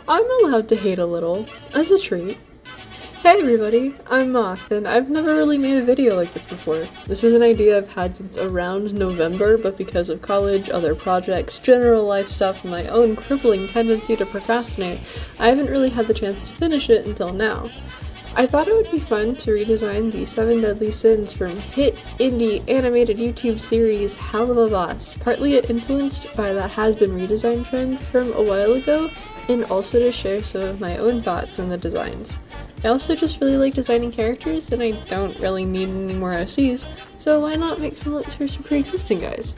I'm allowed to hate a little, as a treat. Hey everybody, I'm Moth, and I've never really made a video like this before. This is an idea I've had since around November, but because of college, other projects, general life stuff, and my own crippling tendency to procrastinate, I haven't really had the chance to finish it until now. I thought it would be fun to redesign the 7 Deadly Sins from hit indie animated YouTube series helluva, partly influenced by that has-been redesign trend from a while ago, and also to share some of my own thoughts on the designs. I also just really like designing characters, and I don't really need any more OCs, so why not make some looks for some pre-existing guys?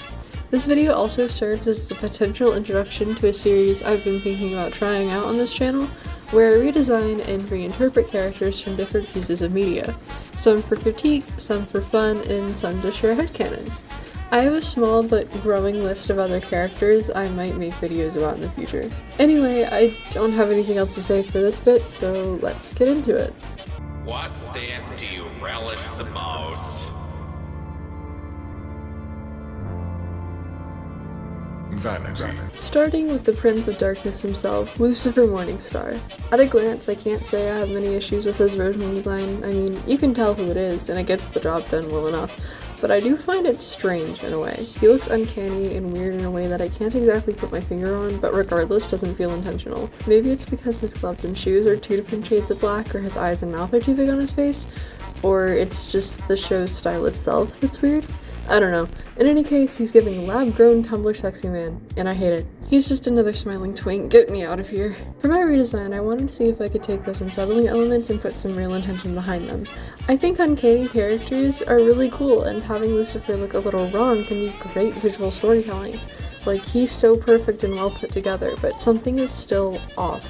This video also serves as a potential introduction to a series I've been thinking about trying out on this channel, where I redesign and reinterpret characters from different pieces of media. Some for critique, some for fun, and some to share headcanons. I have a small but growing list of other characters I might make videos about in the future. Anyway, I don't have anything else to say for this bit, so let's get into it. What scent do you relish the most? Vanity. Starting with the Prince of Darkness himself, Lucifer Morningstar. At a glance, I can't say I have many issues with his original design. I mean, you can tell who it is, and it gets the job done well enough. But I do find it strange in a way. He looks uncanny and weird in a way that I can't exactly put my finger on, but regardless doesn't feel intentional. Maybe it's because his gloves and shoes are 2 different shades of black, or his eyes and mouth are too big on his face, or it's just the show's style itself that's weird. I don't know. In any case, he's giving lab-grown Tumblr sexy man, and I hate it. He's just another smiling twink, get me out of here. For my redesign, I wanted to see if I could take those unsettling elements and put some real intention behind them. I think uncanny characters are really cool, and having Lucifer look a little wrong can be great visual storytelling. Like, he's so perfect and well put together, but something is still off.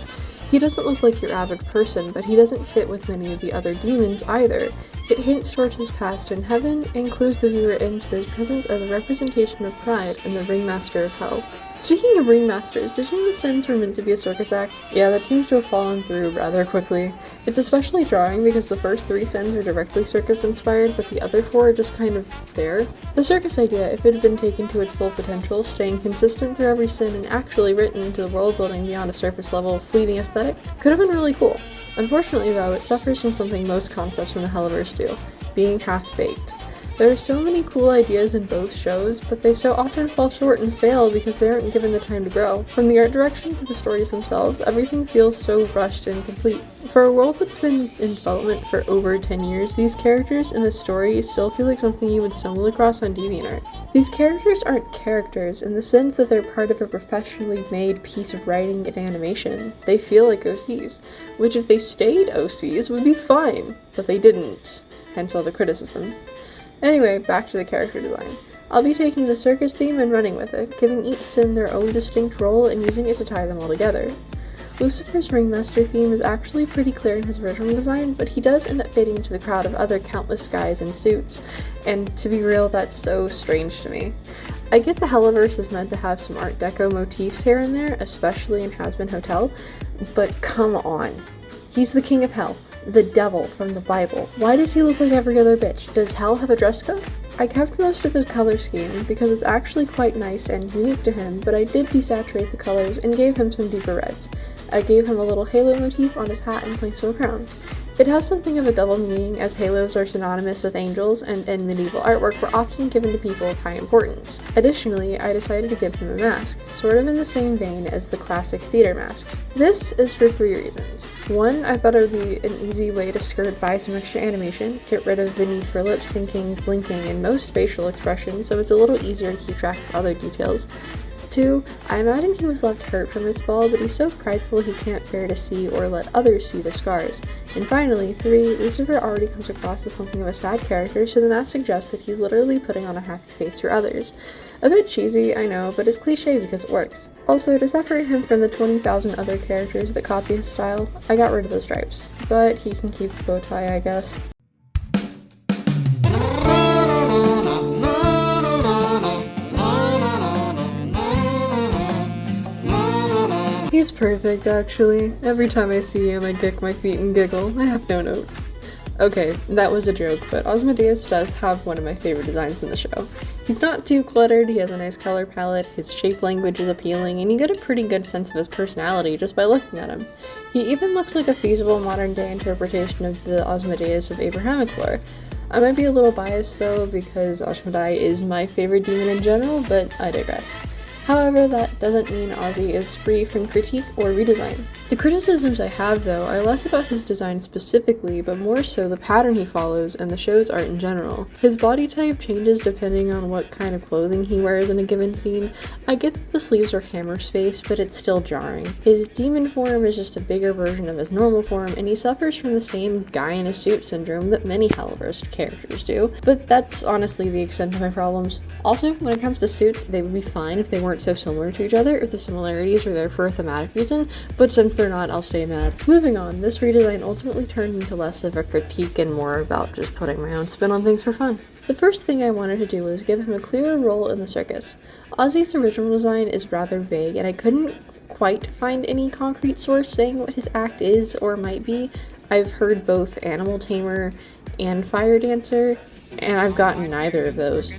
He doesn't look like your average person, but he doesn't fit with many of the other demons either. It hints towards his past in heaven and clues the viewer into his presence as a representation of pride and the ringmaster of hell. Speaking of ringmasters, did you know the Sins were meant to be a circus act? Yeah, that seems to have fallen through rather quickly. It's especially jarring because the first 3 Sins are directly circus inspired, but the other 4 are just kind of there. The circus idea, if it had been taken to its full potential, staying consistent through every Sin and actually written into the world building beyond a surface level fleeting aesthetic, could have been really cool. Unfortunately though, it suffers from something most concepts in the Helluverse do, being half-baked. There are so many cool ideas in both shows, but they so often fall short and fail because they aren't given the time to grow. From the art direction to the stories themselves, everything feels so rushed and incomplete. For a world that's been in development for over 10 years, these characters and the story still feel like something you would stumble across on DeviantArt. These characters aren't characters in the sense that they're part of a professionally made piece of writing and animation. They feel like OCs, which if they stayed OCs would be fine, but they didn't, hence all the criticism. Anyway, back to the character design. I'll be taking the circus theme and running with it, giving each Sin their own distinct role and using it to tie them all together. Lucifer's ringmaster theme is actually pretty clear in his original design, but he does end up fading into the crowd of other countless guys in suits, and to be real, that's so strange to me. I get the Helluverse is meant to have some Art Deco motifs here and there, especially in Has-Been Hotel, but come on. He's the king of hell. The devil from the Bible. Why does he look like every other bitch? Does hell have a dress code? I kept most of his color scheme because it's actually quite nice and unique to him, but I did desaturate the colors and gave him some deeper reds. I gave him a little halo motif on his hat in place of a crown. It has something of a double meaning, as halos are synonymous with angels and in medieval artwork were often given to people of high importance. Additionally, I decided to give him a mask, sort of in the same vein as the classic theater masks. This is for 3 reasons. 1, I thought it would be an easy way to skirt by some extra animation, get rid of the need for lip syncing, blinking, and most facial expressions, so it's a little easier to keep track of other details. 2, I imagine he was left hurt from his fall, but he's so prideful he can't bear to see or let others see the scars. And finally, 3, Lucifer already comes across as something of a sad character, so the mask suggests that he's literally putting on a happy face for others. A bit cheesy, I know, but it's cliche because it works. Also, to separate him from the 20,000 other characters that copy his style, I got rid of the stripes. But he can keep the bow tie, I guess. He's perfect, actually. Every time I see him, I kick my feet and giggle. I have no notes. Okay, that was a joke, but Asmodeus does have one of my favorite designs in the show. He's not too cluttered, he has a nice color palette, his shape language is appealing, and you get a pretty good sense of his personality just by looking at him. He even looks like a feasible modern-day interpretation of the Asmodeus of Abrahamic lore. I might be a little biased though, because Asmodai is my favorite demon in general, but I digress. However, that doesn't mean Ozzy is free from critique or redesign. The criticisms I have, though, are less about his design specifically, but more so the pattern he follows and the show's art in general. His body type changes depending on what kind of clothing he wears in a given scene. I get that the sleeves are hammer space, but it's still jarring. His demon form is just a bigger version of his normal form, and he suffers from the same guy in a suit syndrome that many Helluva characters do, but that's honestly the extent of my problems. Also, when it comes to suits, they would be fine if they weren't so similar to each other, if the similarities were there for a thematic reason, but since they're not, I'll stay mad. Moving on, this redesign ultimately turned into less of a critique and more about just putting my own spin on things for fun. The first thing I wanted to do was give him a clearer role in the circus. Ozzy's original design is rather vague, and I couldn't quite find any concrete source saying what his act is or might be. I've heard both animal tamer and fire dancer, and I've gotten neither of those.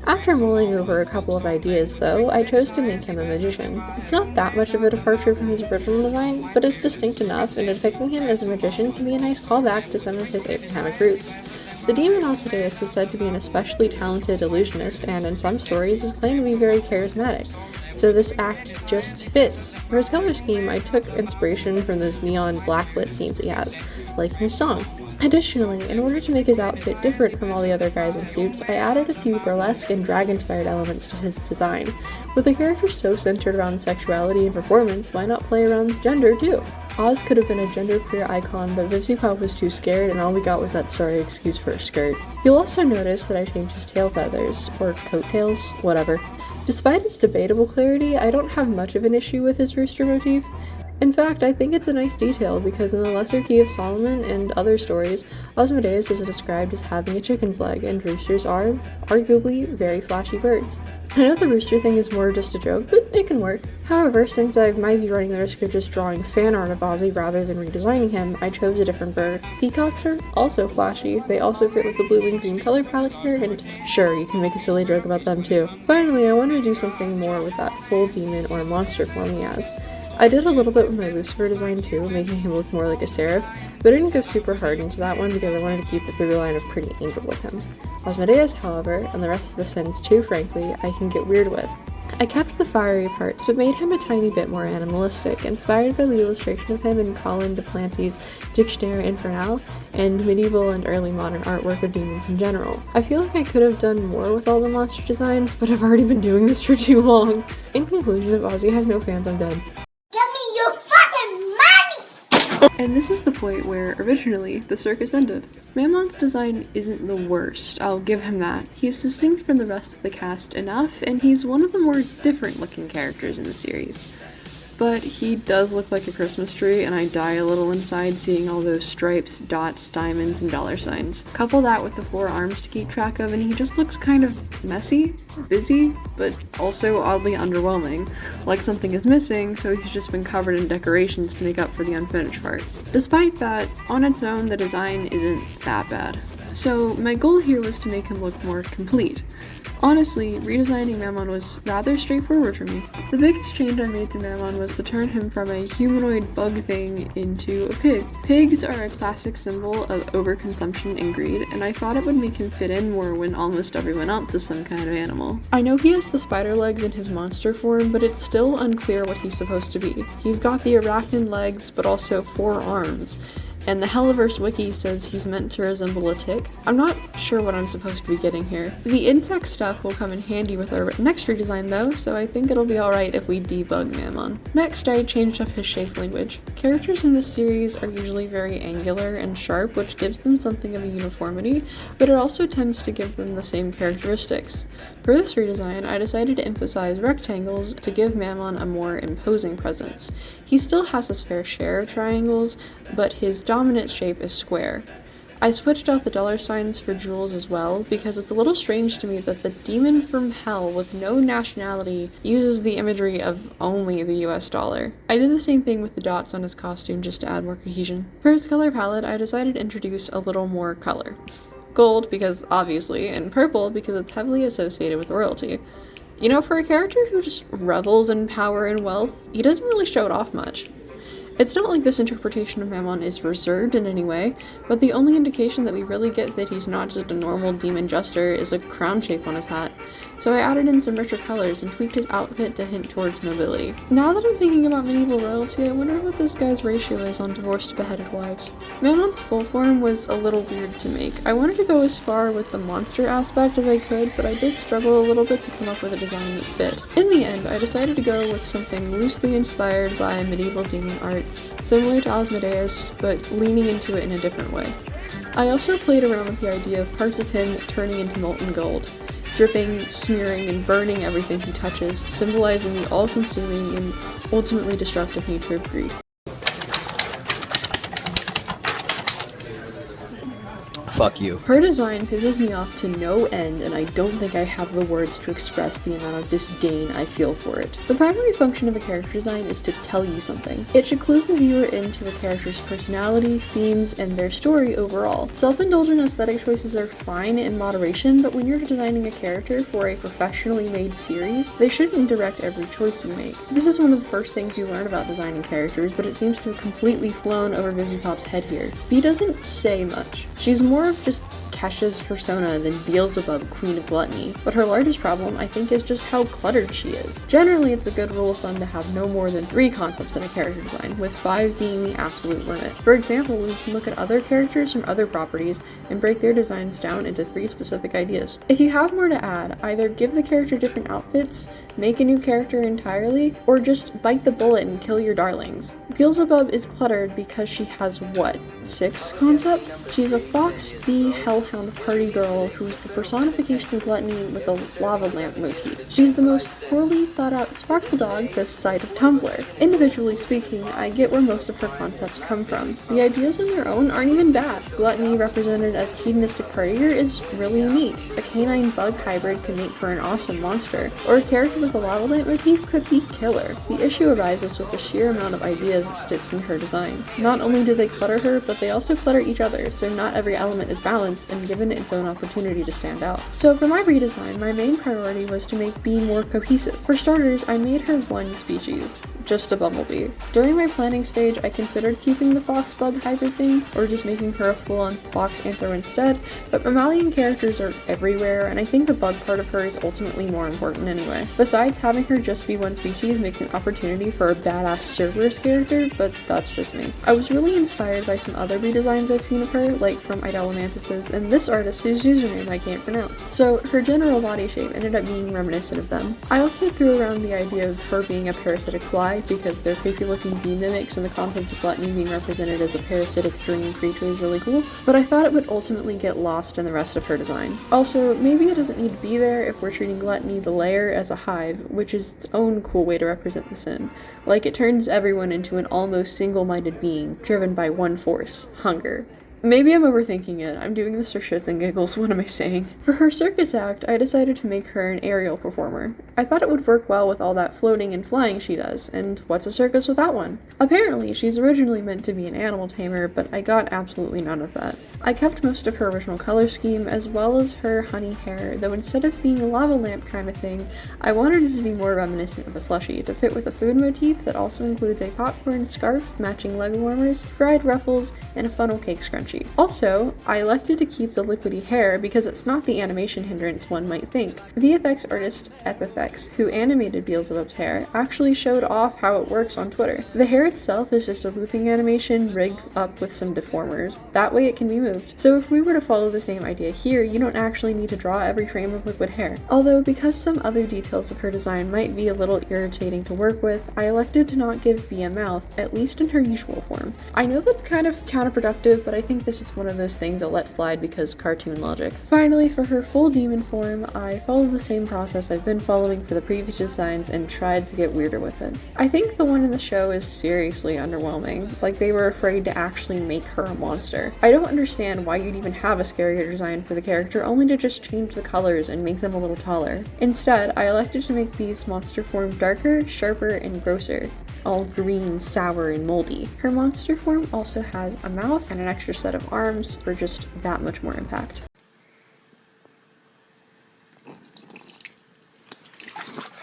After mulling over a couple of ideas, though, I chose to make him a magician. It's not that much of a departure from his original design, but it's distinct enough, and depicting him as a magician can be a nice callback to some of his Abrahamic roots. The demon Asmodeus is said to be an especially talented illusionist, and in some stories is claimed to be very charismatic, so this act just fits. For his color scheme, I took inspiration from those neon blacklit scenes he has, like in his song. Additionally, in order to make his outfit different from all the other guys in suits, I added a few burlesque and drag-inspired elements to his design. With a character so centered around sexuality and performance, why not play around with gender too? Oz could have been a genderqueer icon, but Vipsy Pop was too scared, and all we got was that sorry excuse for a skirt. You'll also notice that I changed his tail feathers, or coattails, whatever. Despite its debatable clarity, I don't have much of an issue with his rooster motif. In fact, I think it's a nice detail because in the Lesser Key of Solomon and other stories, Asmodeus is described as having a chicken's leg, and roosters are, arguably, very flashy birds. I know the rooster thing is more just a joke, but it can work. However, since I might be running the risk of just drawing fan art of Ozzy rather than redesigning him, I chose a different bird. Peacocks are also flashy. They also fit with the blue and green color palette here, and sure, you can make a silly joke about them too. Finally, I wanted to do something more with that full demon or monster form he has. I did a little bit with my Lucifer design too, making him look more like a seraph, but I didn't go super hard into that one because I wanted to keep the through line of pretty angel with him. Asmodeus, however, and the rest of the sins too, frankly, I can get weird with. I kept the fiery parts, but made him a tiny bit more animalistic, inspired by the illustration of him in Colin de Plancy's Dictionnaire Infernal and medieval and early modern artwork of demons in general. I feel like I could have done more with all the monster designs, but I've already been doing this for too long. In conclusion, if Ozzy has no fans, I'm dead. And this is the point where, originally, the circus ended. Mammon's design isn't the worst, I'll give him that. He's distinct from the rest of the cast enough, and he's one of the more different looking characters in the series. But he does look like a Christmas tree, and I die a little inside seeing all those stripes, dots, diamonds, and dollar signs. Couple that with the 4 arms to keep track of, and he just looks kind of messy, busy, but also oddly underwhelming. Like something is missing, so he's just been covered in decorations to make up for the unfinished parts. Despite that, on its own, the design isn't that bad. So my goal here was to make him look more complete. Honestly, redesigning Mammon was rather straightforward for me. The biggest change I made to Mammon was to turn him from a humanoid bug thing into a pig. Pigs are a classic symbol of overconsumption and greed, and I thought it would make him fit in more when almost everyone else is some kind of animal. I know he has the spider legs in his monster form, but it's still unclear what he's supposed to be. He's got the arachnid legs, but also 4 arms. And the Helluva wiki says he's meant to resemble a tick. I'm not sure what I'm supposed to be getting here. The insect stuff will come in handy with our next redesign though, so I think it'll be alright if we debug Mammon. Next, I changed up his shape language. Characters in this series are usually very angular and sharp, which gives them something of a uniformity, but it also tends to give them the same characteristics. For this redesign, I decided to emphasize rectangles to give Mammon a more imposing presence. He still has his fair share of triangles, but his dominant shape is square. I switched out the dollar signs for jewels as well, because it's a little strange to me that the demon from hell with no nationality uses the imagery of only the US dollar. I did the same thing with the dots on his costume just to add more cohesion. For his color palette, I decided to introduce a little more color. Gold, because obviously, and purple, because it's heavily associated with royalty. You know, for a character who just revels in power and wealth, he doesn't really show it off much. It's not like this interpretation of Mammon is reserved in any way, but the only indication that we really get that he's not just a normal demon jester is a crown shape on his hat. So I added in some richer colors and tweaked his outfit to hint towards nobility. Now that I'm thinking about medieval royalty, I wonder what this guy's ratio is on divorced to beheaded wives. Mammon's full form was a little weird to make. I wanted to go as far with the monster aspect as I could, but I did struggle a little bit to come up with a design that fit. In the end, I decided to go with something loosely inspired by medieval demon art, similar to Asmodeus, but leaning into it in a different way. I also played around with the idea of parts of him turning into molten gold, dripping, smearing, and burning everything he touches, symbolizing the all-consuming and ultimately destructive nature of greed. Fuck you. Her design pisses me off to no end, and I don't think I have the words to express the amount of disdain I feel for it. The primary function of a character design is to tell you something. It should clue the viewer into a character's personality, themes, and their story overall. Self-indulgent aesthetic choices are fine in moderation, but when you're designing a character for a professionally made series, they shouldn't direct every choice you make. This is one of the first things you learn about designing characters, but it seems to have completely flown over Vizipop's head here. Bee doesn't say much. She's more of just Kesha's persona than Beelzebub, Queen of Gluttony, but her largest problem, I think, is just how cluttered she is. Generally, it's a good rule of thumb to have no more than 3 concepts in a character design, with 5 being the absolute limit. For example, we can look at other characters from other properties and break their designs down into 3 specific ideas. If you have more to add, either give the character different outfits, make a new character entirely, or just bite the bullet and kill your darlings. Beelzebub is cluttered because she has, what, 6 concepts? She's a fox, bee, hellhound party girl who's the personification of gluttony with a lava lamp motif. She's the most poorly thought out sparkle dog this side of Tumblr. Individually speaking, I get where most of her concepts come from. The ideas on their own aren't even bad. Gluttony, represented as a hedonistic partier, is really unique. A canine bug hybrid could make for an awesome monster, or a character with a lava lamp motif could be killer. The issue arises with the sheer amount of ideas stitched in her design. Not only do they clutter her, but they also clutter each other, so not every element is balanced and given its own opportunity to stand out. So for my redesign, my main priority was to make Bee more cohesive. For starters, I made her one species, just a bumblebee. During my planning stage, I considered keeping the fox-bug hybrid thing, or just making her a full-on fox anthro instead, but mammalian characters are everywhere, and I think the bug part of her is ultimately more important anyway. Besides, having her just be one species makes an opportunity for a badass Cerberus character, but that's just me. I was really inspired by some other redesigns I've seen of her, like from Idolamantis's, and this artist whose username I can't pronounce. So her general body shape ended up being reminiscent of them. I also threw around the idea of her being a parasitic fly, because they're creepy looking bee mimics and the concept of gluttony being represented as a parasitic dream creature is really cool, but I thought it would ultimately get lost in the rest of her design. Also, maybe it doesn't need to be there if we're treating gluttony, the layer, as a hive, which is its own cool way to represent the sin. Like, it turns everyone into an almost single-minded being, driven by one force: hunger. Maybe I'm overthinking it. I'm doing this for shits and giggles. What am I saying? For her circus act, I decided to make her an aerial performer. I thought it would work well with all that floating and flying she does, and what's a circus without one? Apparently, she's originally meant to be an animal tamer, but I got absolutely none of that. I kept most of her original color scheme, as well as her honey hair, though instead of being a lava lamp kind of thing, I wanted it to be more reminiscent of a slushie, to fit with a food motif that also includes a popcorn scarf, matching leg warmers, fried ruffles, and a funnel cake scrunchie. Also, I elected to keep the liquidy hair because it's not the animation hindrance one might think. VFX artist Epifx, who animated Beelzebub's hair, actually showed off how it works on Twitter. The hair itself is just a looping animation rigged up with some deformers. That way it can be moved. So if we were to follow the same idea here, you don't actually need to draw every frame of liquid hair. Although, because some other details of her design might be a little irritating to work with, I elected to not give Bee a mouth, at least in her usual form. I know that's kind of counterproductive, but I think think this is one of those things I'll let slide because cartoon logic. Finally, for her full demon form, I followed the same process I've been following for the previous designs and tried to get weirder with it. I think the one in the show is seriously underwhelming, like they were afraid to actually make her a monster. I don't understand why you'd even have a scarier design for the character only to just change the colors and make them a little taller. Instead, I elected to make these monster form darker, sharper, and grosser. All green, sour, and moldy. Her monster form also has a mouth and an extra set of arms for just that much more impact.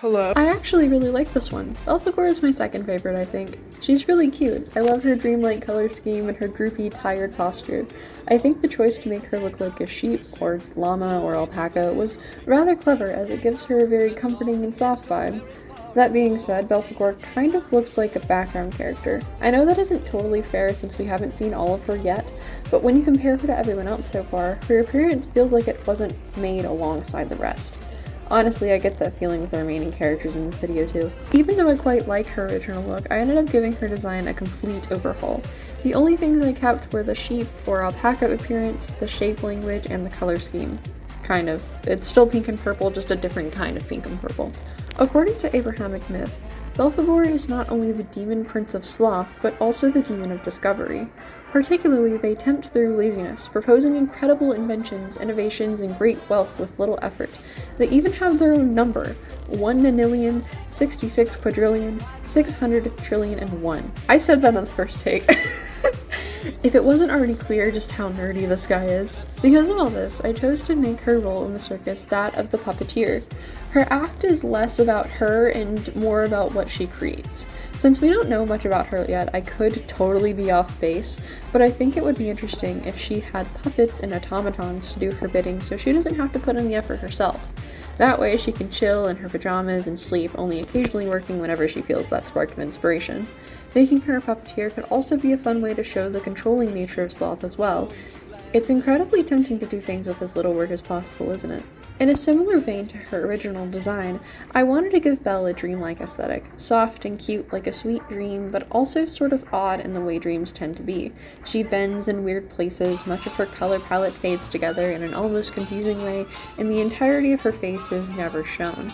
Hello. I actually really like this one. Belphegor is my second favorite, I think. She's really cute. I love her dreamlike color scheme and her droopy, tired posture. I think the choice to make her look like a sheep, or llama, or alpaca was rather clever as it gives her a very comforting and soft vibe. That being said, Belphegor kind of looks like a background character. I know that isn't totally fair since we haven't seen all of her yet, but when you compare her to everyone else so far, her appearance feels like it wasn't made alongside the rest. Honestly, I get that feeling with the remaining characters in this video too. Even though I quite like her original look, I ended up giving her design a complete overhaul. The only things I kept were the sheep or alpaca appearance, the shape language, and the color scheme. Kind of. It's still pink and purple, just a different kind of pink and purple. According to Abrahamic myth, Belphegor is not only the demon prince of sloth, but also the demon of discovery. Particularly, they tempt through laziness, proposing incredible inventions, innovations, and great wealth with little effort. They even have their own number, 1 nonillion, 66 quadrillion, 600 trillion, and 1. I said that on the first take. If it wasn't already clear just how nerdy this guy is. Because of all this, I chose to make her role in the circus that of the puppeteer. Her act is less about her and more about what she creates. Since we don't know much about her yet, I could totally be off base, but I think it would be interesting if she had puppets and automatons to do her bidding so she doesn't have to put in the effort herself. That way she can chill in her pajamas and sleep, only occasionally working whenever she feels that spark of inspiration. Making her a puppeteer could also be a fun way to show the controlling nature of sloth as well. It's incredibly tempting to do things with as little work as possible, isn't it? In a similar vein to her original design, I wanted to give Belle a dreamlike aesthetic, soft and cute like a sweet dream, but also sort of odd in the way dreams tend to be. She bends in weird places, much of her color palette fades together in an almost confusing way, and the entirety of her face is never shown.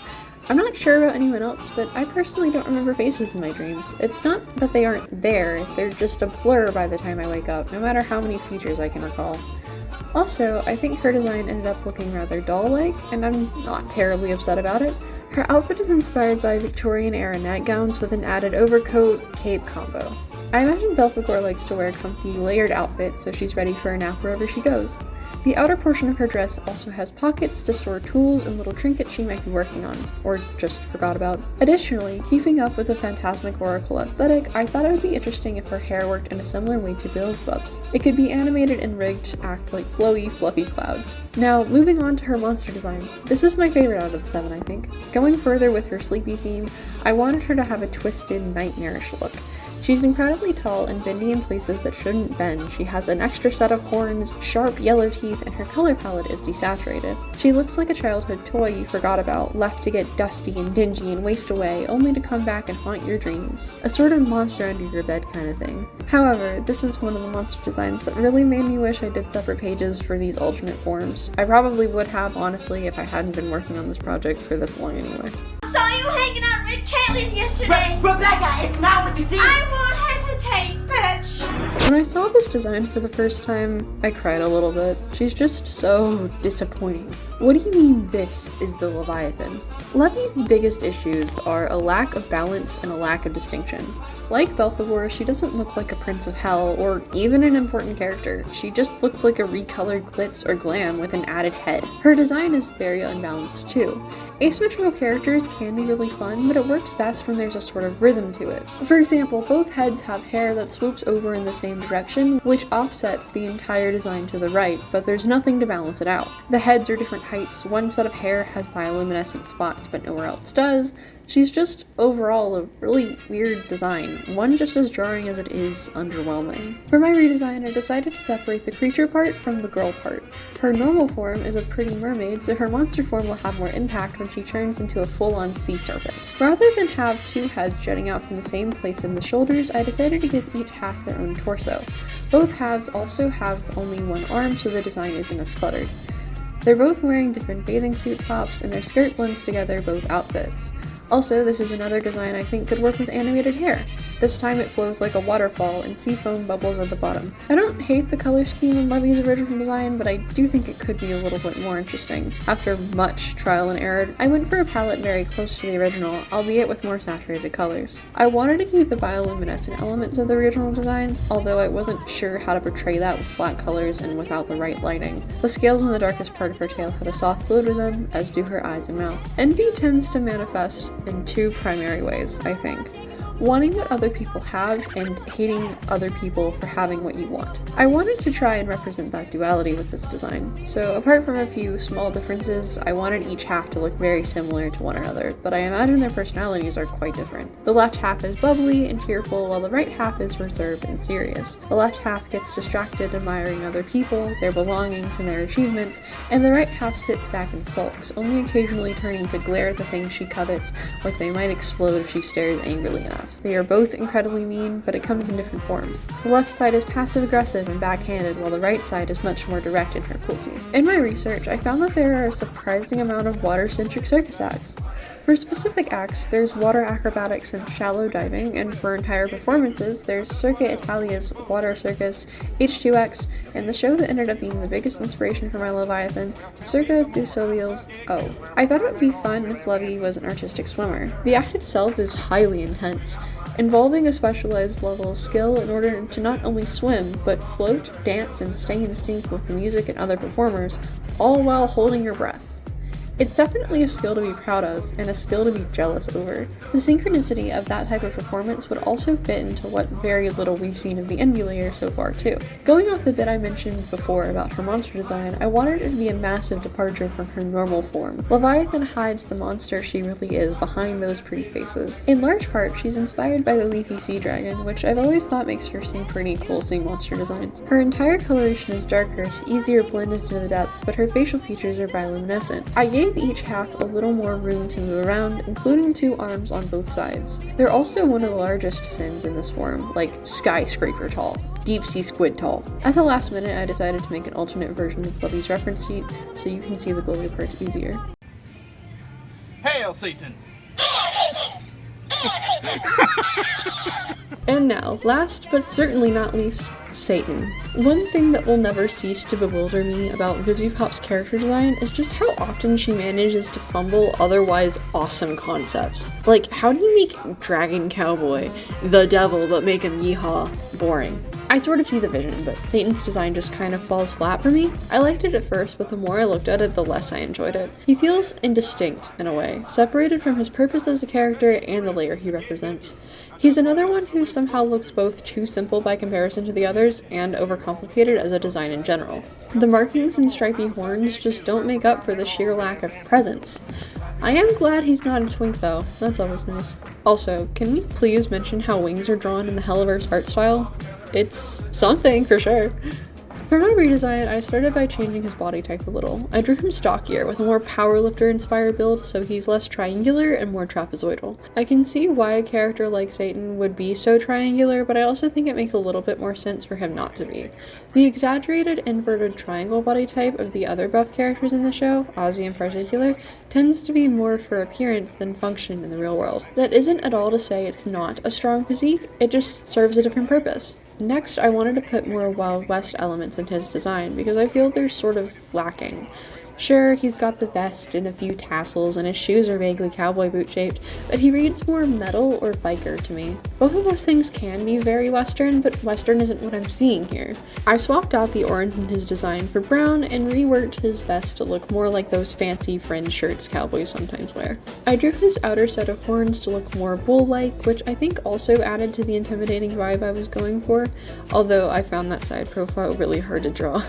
I'm not sure about anyone else, but I personally don't remember faces in my dreams. It's not that they aren't there, they're just a blur by the time I wake up, no matter how many features I can recall. Also, I think her design ended up looking rather doll-like, and I'm not terribly upset about it. Her outfit is inspired by Victorian-era nightgowns with an added overcoat, cape combo. I imagine Belphegor likes to wear a comfy, layered outfit so she's ready for a nap wherever she goes. The outer portion of her dress also has pockets to store tools and little trinkets she might be working on, or just forgot about. Additionally, keeping up with the phantasmagorical aesthetic, I thought it would be interesting if her hair worked in a similar way to Beelzebub's. It could be animated and rigged to act like flowy, fluffy clouds. Now, moving on to her monster design. This is my favorite out of the 7, I think. Going further with her sleepy theme, I wanted her to have a twisted, nightmarish look. She's incredibly tall and bendy in places that shouldn't bend. She has an extra set of horns, sharp yellow teeth, and her color palette is desaturated. She looks like a childhood toy you forgot about, left to get dusty and dingy and waste away, only to come back and haunt your dreams. A sort of monster under your bed kind of thing. However, this is one of the monster designs that really made me wish I did separate pages for these alternate forms. I probably would have, honestly, if I hadn't been working on this project for this long anyway. Saw you hanging out with Caitlin yesterday. Rebecca, it's not what you think. I won't hesitate, bitch. When I saw this design for the first time, I cried a little bit. She's just so disappointing. What do you mean this is the Leviathan? Levi's biggest issues are a lack of balance and a lack of distinction. Like Belphegor, she doesn't look like a prince of hell or even an important character. She just looks like a recolored glitz or glam with an added head. Her design is very unbalanced too. Asymmetrical characters can be really fun, but it works best when there's a sort of rhythm to it. For example, both heads have hair that swoops over in the same direction, which offsets the entire design to the right, but there's nothing to balance it out. The heads are different heights, one set of hair has bioluminescent spots but nowhere else does. She's just overall a really weird design, one just as jarring as it is underwhelming. For my redesign, I decided to separate the creature part from the girl part. Her normal form is a pretty mermaid, so her monster form will have more impact when she turns into a full-on sea serpent. Rather than have two heads jutting out from the same place in the shoulders, I decided to give each half their own torso. Both halves also have only one arm, so the design isn't as cluttered. They're both wearing different bathing suit tops, and their skirt blends together both outfits. Also, this is another design I think could work with animated hair. This time it flows like a waterfall and sea foam bubbles at the bottom. I don't hate the color scheme in Levy's original design, but I do think it could be a little bit more interesting. After much trial and error, I went for a palette very close to the original, albeit with more saturated colors. I wanted to keep the bioluminescent elements of the original design, although I wasn't sure how to portray that with flat colors and without the right lighting. The scales on the darkest part of her tail have a soft glow to them, as do her eyes and mouth. Envy tends to manifest in two primary ways, I think. Wanting what other people have and hating other people for having what you want. I wanted to try and represent that duality with this design. So apart from a few small differences, I wanted each half to look very similar to one another, but I imagine their personalities are quite different. The left half is bubbly and tearful, while the right half is reserved and serious. The left half gets distracted admiring other people, their belongings, and their achievements, and the right half sits back and sulks, only occasionally turning to glare at the things she covets, like they might explode if she stares angrily enough. They are both incredibly mean, but it comes in different forms. The left side is passive-aggressive and backhanded, while the right side is much more direct in her cruelty. In my research, I found that there are a surprising amount of water-centric circus acts. For specific acts, there's water acrobatics and shallow diving, and for entire performances, there's Circa Italia's Water Circus, H2X, and the show that ended up being the biggest inspiration for my Leviathan, Circa du Soleil's O. I thought it would be fun if Levy was an artistic swimmer. The act itself is highly intense, involving a specialized level of skill in order to not only swim, but float, dance, and stay in sync with the music and other performers, all while holding your breath. It's definitely a skill to be proud of, and a skill to be jealous over. The synchronicity of that type of performance would also fit into what very little we've seen of the Envy layer so far too. Going off the bit I mentioned before about her monster design, I wanted it to be a massive departure from her normal form. Leviathan hides the monster she really is behind those pretty faces. In large part, she's inspired by the leafy sea dragon, which I've always thought makes her some pretty cool sea monster designs. Her entire coloration is darker to easier blend into the depths, but her facial features are bioluminescent. I gave each half a little more room to move around, including two arms on both sides. They're also one of the largest sins in this form, like skyscraper tall, deep sea squid tall. At the last minute, I decided to make an alternate version of Levy's reference sheet so you can see the glowy parts easier. Hail, Satan! And now, last but certainly not least, Satan. One thing that will never cease to bewilder me about VivziePop's character design is just how often she manages to fumble otherwise awesome concepts. Like, how do you make Dragon Cowboy the devil but make him yeehaw boring? I sort of see the vision, but Satan's design just kind of falls flat for me. I liked it at first, but the more I looked at it, the less I enjoyed it. He feels indistinct, in a way, separated from his purpose as a character and the layer he represents. He's another one who somehow looks both too simple by comparison to the others and overcomplicated as a design in general. The markings and stripy horns just don't make up for the sheer lack of presence. I am glad he's not a twink though, that's always nice. Also, can we please mention how wings are drawn in the Helluva's art style? It's something for sure. For my redesign, I started by changing his body type a little. I drew him stockier, with a more powerlifter-inspired build, so he's less triangular and more trapezoidal. I can see why a character like Satan would be so triangular, but I also think it makes a little bit more sense for him not to be. The exaggerated inverted triangle body type of the other buff characters in the show, Ozzy in particular, tends to be more for appearance than function in the real world. That isn't at all to say it's not a strong physique, it just serves a different purpose. Next, I wanted to put more Wild West elements in his design because I feel they're sort of lacking. Sure, he's got the vest and a few tassels, and his shoes are vaguely cowboy boot shaped, but he reads more metal or biker to me. Both of those things can be very Western, but Western isn't what I'm seeing here. I swapped out the orange in his design for brown and reworked his vest to look more like those fancy fringe shirts cowboys sometimes wear. I drew his outer set of horns to look more bull-like, which I think also added to the intimidating vibe I was going for, although I found that side profile really hard to draw.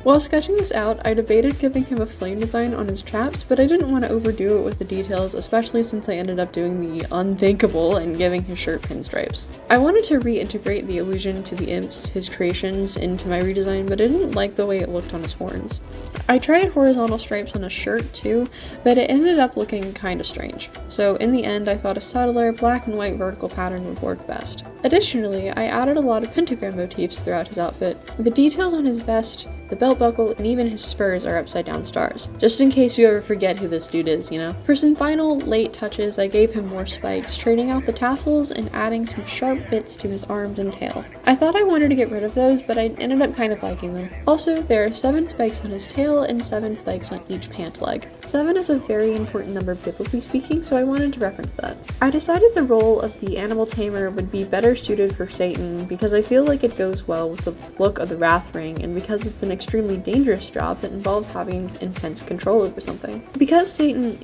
While sketching this out, I debated giving him a flame design on his chaps, but I didn't want to overdo it with the details, especially since I ended up doing the unthinkable and giving his shirt pinstripes. I wanted to reintegrate the allusion to the imps, his creations, into my redesign, but I didn't like the way it looked on his horns. I tried horizontal stripes on his shirt too, but it ended up looking kinda strange. So in the end, I thought a subtler black and white vertical pattern would work best. Additionally, I added a lot of pentagram motifs throughout his outfit. The details on his vest, the belt buckle, and even his spurs are upside down stars. Just in case you ever forget who this dude is, you know? For some final late touches, I gave him more spikes, trading out the tassels and adding some sharp bits to his arms and tail. I thought I wanted to get rid of those, but I ended up kind of liking them. Also, there are 7 spikes on his tail and 7 spikes on each pant leg. 7 is a very important number biblically speaking, so I wanted to reference that. I decided the role of the animal tamer would be better suited for Satan because I feel like it goes well with the look of the Wrath Ring and because it's an extremely dangerous job that involves having intense control over something. Because Satan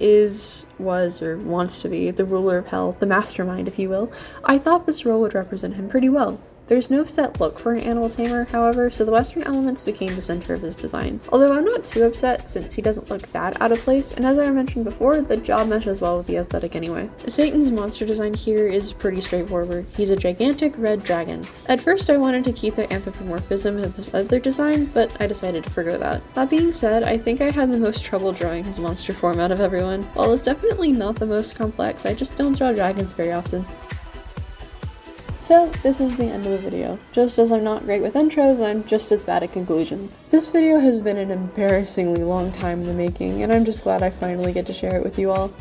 was, or wants to be, the ruler of hell, the mastermind if you will, I thought this role would represent him pretty well. There's no set look for an animal tamer, however, so the western elements became the center of his design. Although I'm not too upset since he doesn't look that out of place, and as I mentioned before, the job meshes well with the aesthetic anyway. Satan's monster design here is pretty straightforward. He's a gigantic red dragon. At first I wanted to keep the anthropomorphism of his other design, but I decided to forgo that. That being said, I think I had the most trouble drawing his monster form out of everyone. While it's definitely not the most complex, I just don't draw dragons very often. So, this is the end of the video. Just as I'm not great with intros, I'm just as bad at conclusions. This video has been an embarrassingly long time in the making, and I'm just glad I finally get to share it with you all.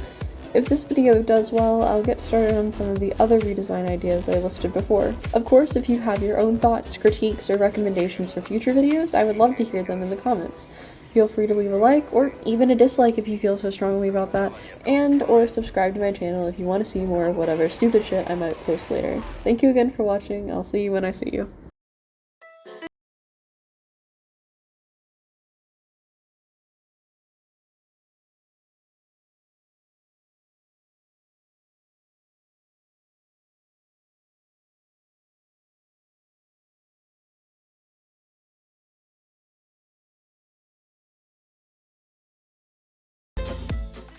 If this video does well, I'll get started on some of the other redesign ideas I listed before. Of course, if you have your own thoughts, critiques, or recommendations for future videos, I would love to hear them in the comments. Feel free to leave a like, or even a dislike if you feel so strongly about that, and or subscribe to my channel if you want to see more of whatever stupid shit I might post later. Thank you again for watching, I'll see you when I see you.